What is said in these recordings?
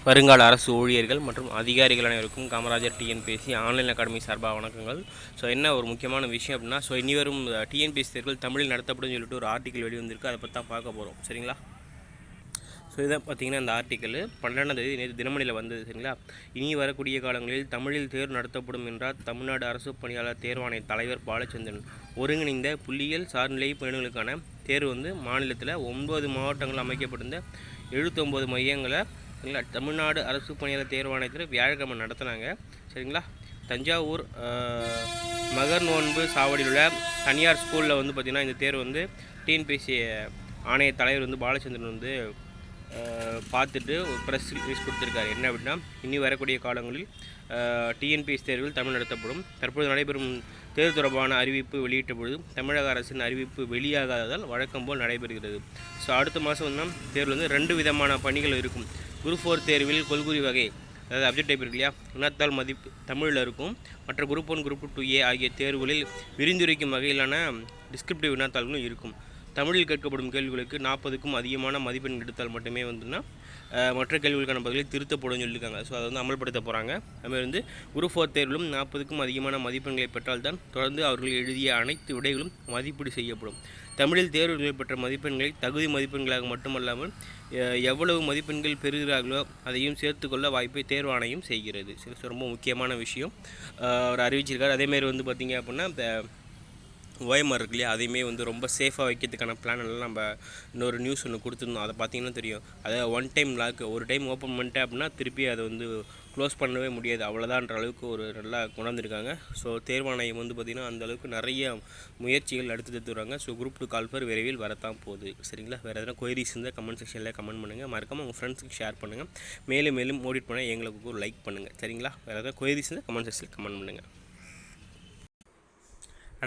வருங்கால அரசு ஊழியர்கள் மற்றும் அதிகாரிகள் அனைவருக்கும் காமராஜர் டிஎன்பிஎஸ்சி ஆன்லைன் அகாடமி சார்பாக வணக்கங்கள். ஸோ என்ன ஒரு முக்கியமான விஷயம் அப்படின்னா, ஸோ இனி வரும் டிஎன்பிஎஸ்சி தேர்வுகள் தமிழில் நடத்தப்படும் சொல்லிட்டு ஒரு ஆர்டிக்கல் வெளிவந்திருக்கு. அதை பற்றி தான் பார்க்க போகிறோம். சரிங்களா? ஸோ இதை பார்த்திங்கன்னா இந்த ஆர்டிக்கல் 12ஆம் தேதி நேற்று தினமணியில் வந்தது. சரிங்களா? இனி வரக்கூடிய காலங்களில் தமிழில் தேர்வு நடத்தப்படும் என்றார் தமிழ்நாடு அரசு பணியாளர் தேர்வாணைய தலைவர் பாலச்சந்திரன். ஒருங்கிணைந்த புள்ளியியல் சார்நிலை பயணிகளுக்கான தேர்வு மாநிலத்தில் 9 மாவட்டங்கள் அமைக்கப்பட்டிருந்த 79 மையங்களை தமிழ்நாடு அரசு பணியாளர் தேர்வாணையத்தில் வியாழக்கிழமை நடத்தினாங்க. சரிங்களா? தஞ்சாவூர் மகர் நோன்பு சாவடியில் உள்ள தனியார் ஸ்கூலில் பார்த்திங்கன்னா இந்த தேர்வு டிஎன்பிஎஸ்சி ஆணைய தலைவர் பாலச்சந்திரன் பார்த்துட்டு ஒரு ப்ரெஸ் ரிலீஸ் கொடுத்துருக்காரு. என்ன அப்படின்னா, இனி வரக்கூடிய காலங்களில் டிஎன்பிஎஸ்சி தேர்வில் தமிழ் நடத்தப்படும். தற்போது நடைபெறும் தேர்வு தொடர்பான அறிவிப்பு வெளியிட்ட பொழுது தமிழக அரசின் அறிவிப்பு வெளியாகாததால் வழக்கம் போல் நடைபெறுகிறது. ஸோ அடுத்த மாதம் தேர்வில் 2 விதமான பணிகள் இருக்கும். குரூப் 4 தேர்வில் கொள்குறி வகை, அதாவது அப்ஜெக்ட் டைப் இருக்கு இல்லையா, வினாத்தாள் மதிப்பு தமிழில் இருக்கும். மற்ற குரூப் 1 குரூப் 2A ஆகிய தேர்வுகளில் விரிந்துரைக்கும் வகையிலான டிஸ்கிரிப்டிவ் வினாத்தாள்களும் இருக்கும். தமிழில் கேட்கப்படும் கேள்விகளுக்கு 40க்கும் அதிகமான மதிப்பெண் எடுத்தால் மட்டுமே மற்ற கேள்விகளுக்கான பதிலை திருத்தப்படும் சொல்லியிருக்காங்க. ஸோ அதை அமல்படுத்த போகிறாங்க. அதுமாதிரி குரூப் 4 தேர்விலும் 40க்கும் அதிகமான மதிப்பெண்களை பெற்றால்தான் தொடர்ந்து அவர்கள் எழுதிய அனைத்து விடைகளும் மதிப்பீடு செய்யப்படும். தமிழில் தேர்வுகளில் பெற்ற மதிப்பெண்களை தகுதி மதிப்பெண்களாக மட்டுமல்லாமல் எவ்வளவு மதிப்பெண்கள் பெறுகிறார்களோ அதையும் சேர்த்துக்கொள்ள வாய்ப்பை தேர்வாணையம் செய்கிறது. சரி, ரொம்ப முக்கியமான விஷயம் அவர் அறிவிச்சிருக்கார். அதேமாரி பார்த்திங்க அப்படின்னா இந்த ஓஎம்ஆர் இருக்கு இல்லையா, அதையுமே ரொம்ப சேஃபாக வைக்கிறதுக்கான பிளான் எல்லாம் நம்ம இன்னொரு நியூஸ் ஒன்று கொடுத்துருந்தோம். அதை பார்த்திங்கன்னா தெரியும். அதை ஒன் டைம் லாக், ஒரு டைம் ஓப்பன் பண்ணிட்டேன் அப்படின்னா திருப்பி அதை க்ளோஸ் பண்ணவே முடியாது. அவ்வளோதான்ற அளவுக்கு ஒரு நல்லா கொண்டாந்துருக்காங்க. ஸோ தேர்வாணையம் பார்த்திங்கன்னா அந்தளவுக்கு நிறைய முயற்சிகள் எடுத்து வருவாங்க. ஸோ குரூப் 2 கால்ஃபர் விரைவில் வரத்தான் போகுது. சரிங்களா? வேறு எதனா கொயரிஸ் இருந்தால் கமெண்ட் செக்ஷனில் கமெண்ட் பண்ணுங்கள். மறக்காமல் உங்கள் ஃப்ரெண்ட்ஸுக்கு ஷேர் பண்ணுங்கள். மேலும் மோடிட் பண்ண எங்களுக்கு ஒரு லைக் பண்ணுங்கள். சரிங்களா? வேறு எதனா கொயரிஸ் இருந்தால் கமெண்ட் செக்ஷனில் கமெண்ட் பண்ணுங்கள்.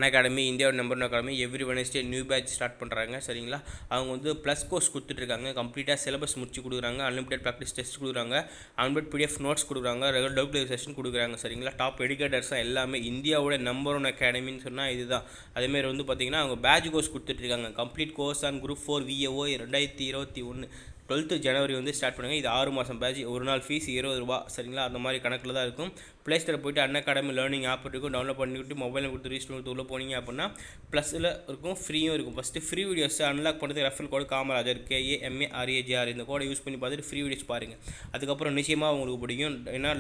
அகாடமி இந்தியாவோட number 1 academy every Wednesday new batch start பண்ணுறாங்க. சரிங்களா? அவங்க ப்ளஸ் கோர்ஸ் கொடுத்துட்ருக்காங்க. கம்ப்ளீட்டாக சிலபஸ் முடிச்சு கொடுக்குறாங்க. அன்லிமிட்டட் ப்ராக்டிஸ் டெஸ்ட் கொடுக்குறாங்க. அன்லிமிட்டட் பிடிஎஃப் நோட்ஸ் கொடுக்குறாங்க. ரெகுலர் டவுட் கிளியர் செஷன் கொடுக்குறாங்க. சரிங்களா? டாப் எடிகேட்டர்ஸாக எல்லாமே இந்தியாவோட நம்பர் 1 அகாடமின்னு சொன்னால் இதுதான். அதேமாரி பார்த்திங்கன்னா அவங்க பேட்ச் கோர்ஸ் கொடுத்துட்ருக்காங்க. Complete course on group 4 VAO 2021 12 January start பண்ணுங்கள். இது 6 மாதம் பேட்ச். ஒரு நாள் ஃபீஸ் 20 ரூபா. சரிங்களா? அந்த மாதிரி கணக்கில் தான் இருக்கும். ப்ளே ஸ்டோரில் போய்ட்டு அகாடமி லேர்னிங் ஆப் இருக்கும், டவுன்லோட் பண்ணிவிட்டு மொபைலில் கொடுத்து ரீஸ்டோர் கொடுத்து உள்ளே போனீங்க அப்படின்னா ப்ளஸில் இருக்கும், ஃப்ரீயும் இருக்கும். ஃபஸ்ட்டு ஃப்ரீ வீடியோஸ் அன்லாக் பண்ணுறது ரெஃபரல் கோடு காமராஜர் KAMARAJR இந்த கோடை யூஸ் பண்ணி பார்த்துட்டு ஃப்ரீ வீடியோஸ் பாருங்கள். அதுக்கப்புறம் நிச்சயமாக உங்களுக்கு பிடிக்கும். ஏன்னா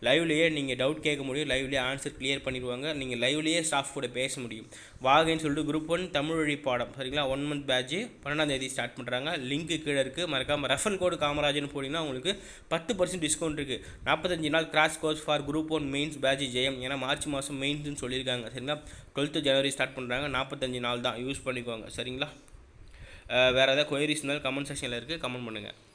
லைவ்லேயே நீங்கள் டவுட் கேட்க முடியும், லைவ்லேயே ஆன்சர் கிளியர் பண்ணிடுவாங்க. நீங்கள் லைவ்லேயே ஸ்டாஃப் கூட பேச முடியும். வாகன்னு சொல்லிட்டு குரூப் 1 தமிழ் வழி பாடம். சரிங்களா? 1 மந்த் பேட்ச் 12ஆம் தேதி ஸ்டார்ட் பண்ணுறாங்க. லிங்க்கு கீழே இருக்குது. மறக்காமல் ரெஃபரல் கோடு காமராஜர்னு போனீங்கன்னா உங்களுக்கு 10% டிஸ்கவுண்ட் இருக்குது. 45 நாள் crash course for group 1 mains batch Jayam. ஏன்னா மார்ச் மாதம் மெயின்ஸ்னு சொல்லியிருக்காங்க. சரிங்களா? 12 ஜனவரி ஸ்டார்ட் பண்ணுறாங்க. 45 நாள் தான், யூஸ் பண்ணிக்குவாங்க. சரிங்களா? வேறு ஏதாவது கொயரிஸ் இருந்தாலும் கமெண்ட் செக்ஷனில் இருக்குது, கமெண்ட் பண்ணுங்கள்.